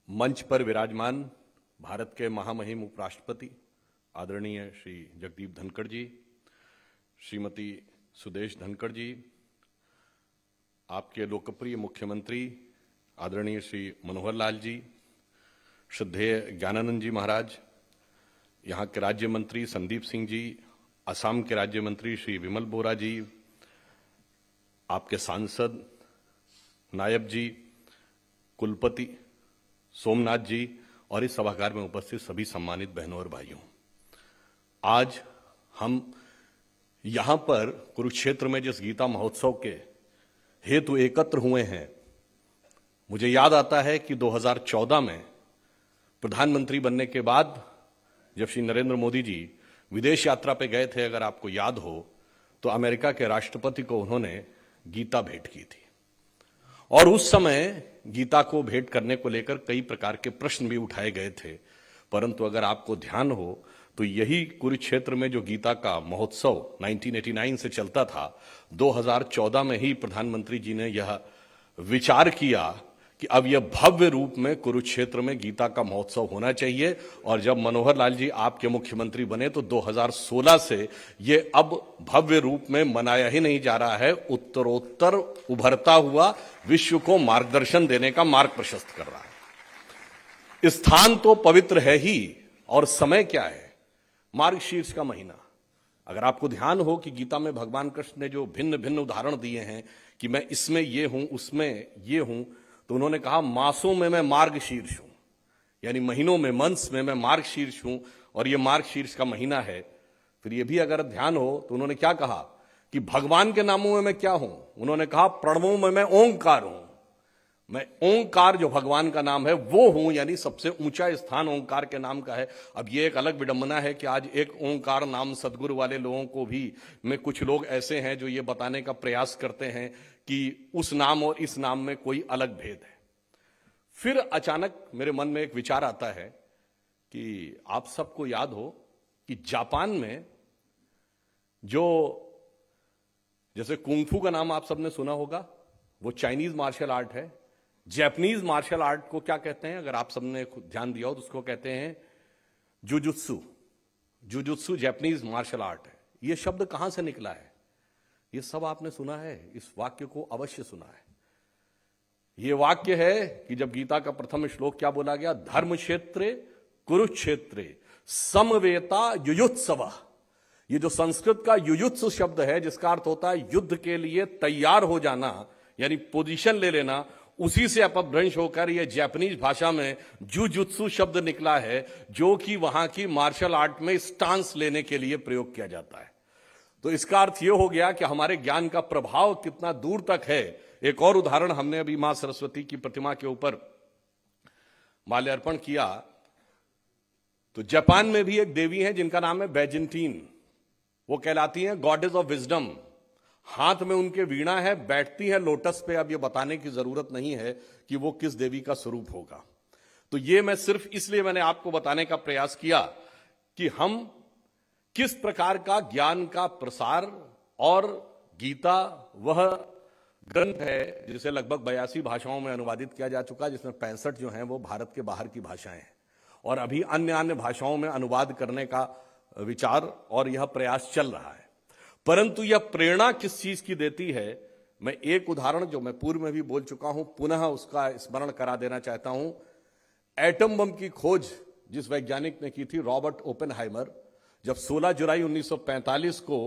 मंच पर विराजमान भारत के महामहिम उपराष्ट्रपति आदरणीय श्री जगदीप धनखड़ जी, श्रीमती सुदेश धनखड़ जी, आपके लोकप्रिय मुख्यमंत्री आदरणीय श्री मनोहर लाल जी, श्रद्धेय ज्ञानानंद जी महाराज, यहाँ के राज्य मंत्री संदीप सिंह जी, असम के राज्य मंत्री श्री विमल बोरा जी, आपके सांसद नायब जी, कुलपति सोमनाथ जी और इस सभागार में उपस्थित सभी सम्मानित बहनों और भाइयों, आज हम यहां पर कुरुक्षेत्र में जिस गीता महोत्सव के हेतु एकत्र हुए हैं, मुझे याद आता है कि 2014 में प्रधानमंत्री बनने के बाद जब श्री नरेंद्र मोदी जी विदेश यात्रा पे गए थे, अगर आपको याद हो, तो अमेरिका के राष्ट्रपति को उन्होंने गीता भेंट की थी और उस समय गीता को भेंट करने को लेकर कई प्रकार के प्रश्न भी उठाए गए थे। परंतु अगर आपको ध्यान हो तो यही कुरुक्षेत्र में जो गीता का महोत्सव 1989 से चलता था, 2014 में ही प्रधानमंत्री जी ने यह विचार किया कि अब यह भव्य रूप में कुरुक्षेत्र में गीता का महोत्सव होना चाहिए। और जब मनोहर लाल जी आपके मुख्यमंत्री बने तो 2016 से ये अब भव्य रूप में मनाया ही नहीं जा रहा है, उत्तरोत्तर उभरता हुआ विश्व को मार्गदर्शन देने का मार्ग प्रशस्त कर रहा है। स्थान तो पवित्र है ही, और समय क्या है? मार्गशीर्ष का महीना। अगर आपको ध्यान हो कि गीता में भगवान कृष्ण ने जो भिन्न भिन्न उदाहरण दिए हैं कि मैं इसमें ये हूं, उसमें ये हूं, तो उन्होंने कहा मासों में मैं मार्गशीर्ष हूं, यानी महीनों में, मंथ्स में मैं मार्गशीर्ष हूं, और ये मार्गशीर्ष का महीना है। फिर ये भी अगर ध्यान हो तो उन्होंने क्या कहा कि भगवान के नामों में मैं क्या हूं? उन्होंने कहा प्रणवों में मैं ओंकार हूं। मैं ओंकार जो भगवान का नाम है वो हूं, यानी सबसे ऊंचा स्थान ओंकार के नाम का है। अब ये एक अलग विडंबना है कि आज एक ओंकार नाम सदगुरु वाले लोगों को भी में कुछ लोग ऐसे हैं जो ये बताने का प्रयास करते हैं कि उस नाम और इस नाम में कोई अलग भेद है। फिर अचानक मेरे मन में एक विचार आता है कि आप सबको याद हो कि जापान में जो, जैसे कुंग-फू का नाम आप सबने सुना होगा, वो चाइनीज मार्शल आर्ट है। जैपनीज मार्शल आर्ट को क्या कहते हैं? अगर आप सबने ध्यान दिया हो तो उसको कहते हैं jujutsu. Jujutsu Japanese martial art है। ये शब्द कहां से निकला है? ये सब आपने सुना है, इस वाक्य को अवश्य सुना है। ये वाक्य है कि जब गीता का प्रथम श्लोक क्या बोला गया, धर्म क्षेत्रे कुरुक्षेत्रे समवेता युयुत्सव। ये जो संस्कृत का युयुत्सु शब्द है, जिसका अर्थ होता है युद्ध के लिए तैयार हो जाना, यानी पोजीशन ले लेना, उसी से अपभ्रंश होकर यह जापानीज भाषा में जुजुत्सु शब्द निकला है, जो कि वहां की मार्शल आर्ट में स्टांस लेने के लिए प्रयोग किया जाता है। तो इसका अर्थ यह हो गया कि हमारे ज्ञान का प्रभाव कितना दूर तक है। एक और उदाहरण, हमने अभी मां सरस्वती की प्रतिमा के ऊपर माल्यार्पण किया, तो जापान में भी एक देवी है जिनका नाम है बैजेंटीन। वो कहलाती हैं गॉडेस ऑफ विजडम। हाथ में उनके वीणा है, बैठती है लोटस पे। अब ये बताने की जरूरत नहीं है कि वो किस देवी का स्वरूप होगा। तो ये मैं सिर्फ इसलिए मैंने आपको बताने का प्रयास किया कि हम किस प्रकार का ज्ञान का प्रसार, और गीता वह ग्रंथ है जिसे लगभग 82 भाषाओं में अनुवादित किया जा चुका है, जिसमें 65 जो हैं वो भारत के बाहर की भाषाएं हैं, और अभी अन्य अन्य भाषाओं में अनुवाद करने का विचार और यह प्रयास चल रहा है। परंतु यह प्रेरणा किस चीज की देती है? मैं एक उदाहरण जो मैं पूर्व में भी बोल चुका हूं, पुनः उसका स्मरण करा देना चाहता हूं। एटम बम की खोज जिस वैज्ञानिक ने की थी, रॉबर्ट ओपेनहाइमर, जब 16 जुलाई 1945 को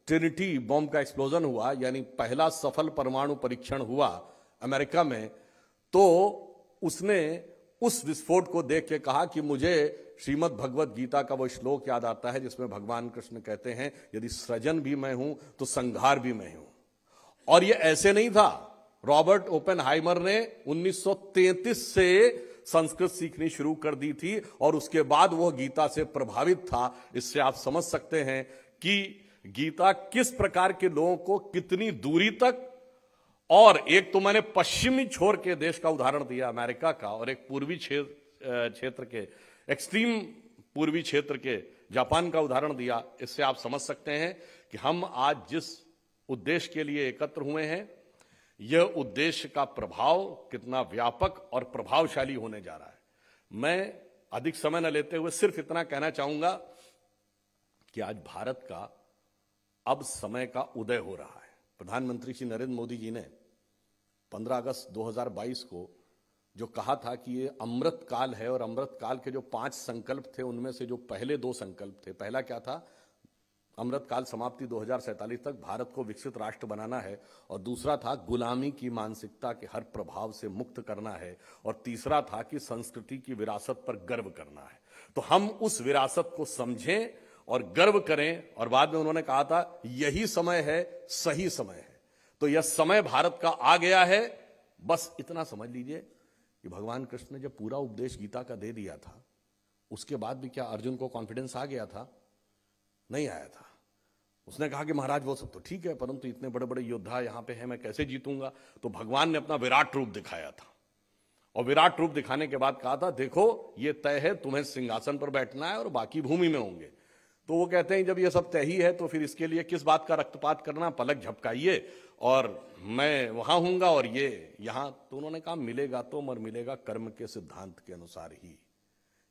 ट्रिनिटी बॉम्ब का एक्सप्लोजन हुआ, यानी पहला सफल परमाणु परीक्षण हुआ अमेरिका में, तो उसने उस विस्फोट को देख के कहा कि मुझे श्रीमद् भगवत गीता का वो श्लोक याद आता है जिसमें भगवान कृष्ण कहते हैं, यदि सृजन भी मैं हूं तो संहार भी मैं हूं। और ये ऐसे नहीं था, रॉबर्ट ओपेनहाइमर ने 1933 से संस्कृत सीखनी शुरू कर दी थी और उसके बाद वह गीता से प्रभावित था। इससे आप समझ सकते हैं कि गीता किस प्रकार के लोगों को कितनी दूरी तक, और एक तो मैंने पश्चिमी छोर के देश का उदाहरण दिया अमेरिका का, और एक पूर्वी क्षेत्र के, एक्सट्रीम पूर्वी क्षेत्र के जापान का उदाहरण दिया। इससे आप समझ सकते हैं कि हम आज जिस उद्देश्य के लिए एकत्र हुए हैं, यह उद्देश्य का प्रभाव कितना व्यापक और प्रभावशाली होने जा रहा है। मैं अधिक समय न लेते हुए सिर्फ इतना कहना चाहूंगा कि आज भारत का अब समय का उदय हो रहा है। प्रधानमंत्री श्री नरेंद्र मोदी जी ने 15 अगस्त 2022 को जो कहा था कि ये अमृत काल है, और अमृत काल के जो 5 संकल्प थे उनमें से जो पहले 2 संकल्प थे, पहला क्या था, अमृत काल समाप्ति 2047 तक भारत को विकसित राष्ट्र बनाना है, और दूसरा था गुलामी की मानसिकता के हर प्रभाव से मुक्त करना है, और तीसरा था कि संस्कृति की विरासत पर गर्व करना है। तो हम उस विरासत को समझें और गर्व करें। और बाद में उन्होंने कहा था यही समय है, सही समय है। तो यह समय भारत का आ गया है। बस इतना समझ लीजिए कि भगवान कृष्ण ने जब पूरा उपदेश गीता का दे दिया था, उसके बाद भी क्या अर्जुन को कॉन्फिडेंस आ गया था? नहीं आया था। उसने कहा कि महाराज वो सब तो ठीक है, परंतु इतने बड़े बड़े योद्धा यहां पे हैं, मैं कैसे जीतूंगा? तो भगवान ने अपना विराट रूप दिखाया था, और विराट रूप दिखाने के बाद कहा था देखो ये तय है, तुम्हें सिंहासन पर बैठना है और बाकी भूमि में होंगे। तो वो कहते हैं जब ये सब तय ही है तो फिर इसके लिए किस बात का रक्तपात करना, पलक झपकाइए और मैं वहां हूंगा और ये यहां। तो उन्होंने कहा मिलेगा तो मर मिलेगा कर्म के सिद्धांत के अनुसार ही।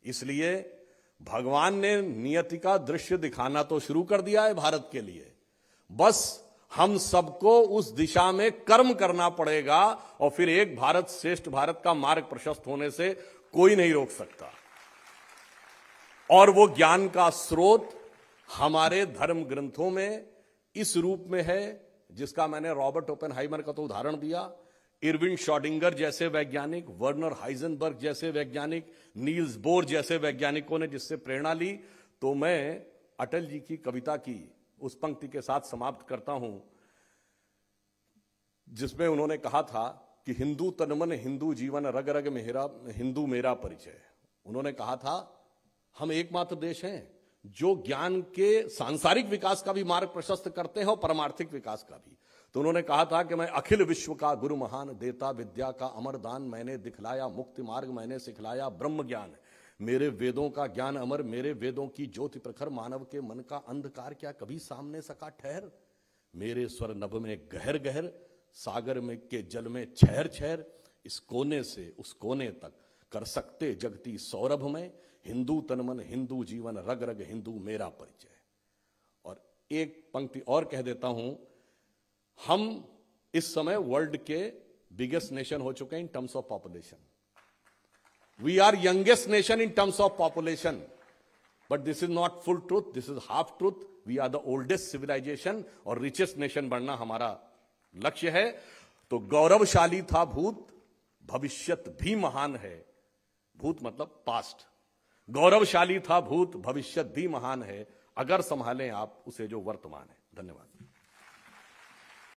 इसलिए भगवान ने नियति का दृश्य दिखाना तो शुरू कर दिया है भारत के लिए, बस हम सबको उस दिशा में कर्म करना पड़ेगा, और फिर एक भारत श्रेष्ठ भारत का मार्ग प्रशस्त होने से कोई नहीं रोक सकता। और वो ज्ञान का स्रोत हमारे धर्म ग्रंथों में इस रूप में है, जिसका मैंने रॉबर्ट ओपेनहाइमर का तो उदाहरण दिया, इरविन शॉडिंगर जैसे वैज्ञानिक, वर्नर हाइजेनबर्ग जैसे वैज्ञानिक, नील्स बोर जैसे वैज्ञानिकों ने जिससे प्रेरणा ली। तो मैं अटल जी की कविता की उस पंक्ति के साथ समाप्त करता हूं, जिसमें उन्होंने कहा था कि हिंदू तनमन हिंदू जीवन रग रग मेरा हिंदू मेरा परिचय। उन्होंने कहा था हम एकमात्र देश हैं जो ज्ञान के सांसारिक विकास का भी मार्ग प्रशस्त करते हैं और परमार्थिक विकास का भी। तो उन्होंने कहा था कि मैं अखिल विश्व का गुरु महान, देता विद्या का अमर दान, मैंने दिखलाया मुक्ति मार्ग, मैंने सिखलाया ब्रह्म ज्ञान, मेरे वेदों का ज्ञान अमर, मेरे वेदों की ज्योति प्रखर, मानव के मन का अंधकार क्या कभी सामने सका ठहर, मेरे स्वर नभ में गहर गहर, सागर में के जल में छहर छहर, इस कोने से उस कोने तक कर सकते जगती सौरभ में, हिंदू तनमन हिंदू जीवन रग रग हिंदू मेरा परिचय। और एक पंक्ति और कह देता हूं, हम इस समय वर्ल्ड के बिगेस्ट नेशन हो चुके हैं in terms of population. We are youngest nation in terms of population, but this is not full truth, this is half truth. We are the oldest civilization और रिचेस्ट नेशन बनना हमारा लक्ष्य है। तो गौरवशाली था भूत, भविष्यत भी महान है। भूत मतलब पास्ट। गौरवशाली था भूत, भविष्यत भी महान है, अगर संभालें आप उसे जो वर्तमान है। धन्यवाद।